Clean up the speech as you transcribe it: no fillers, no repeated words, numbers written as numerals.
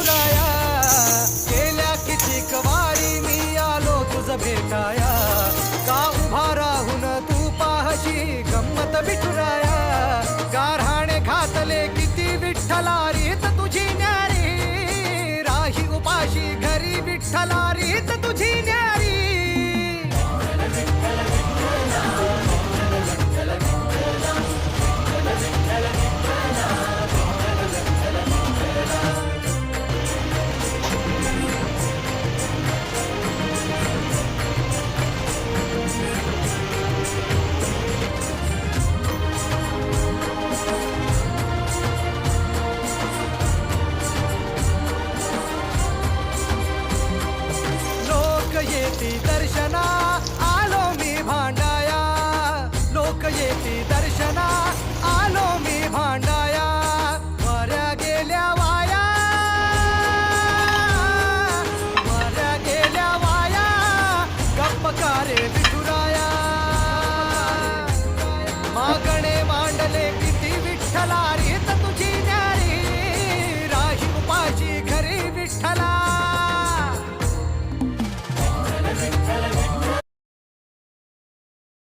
विठुराया, गेल्या कितीक वारी मी आलो तुझ भेटाया, का उभा राहून तू पाहशी गंमत विठुराया, गारहाणे घातले किती विठ्ठला रीत तुझी न्यारी, राही उपाशी घरी विठ्ठला रीत तुझी न्यारी. येती दर्शना आलो मी भांडाया, लोक येती दर्शना आलो मी भांडाया, वाऱ्या गेल्या वाया, वाऱ्या गेल्या वाया, गप्प का रे विठुराया, मागण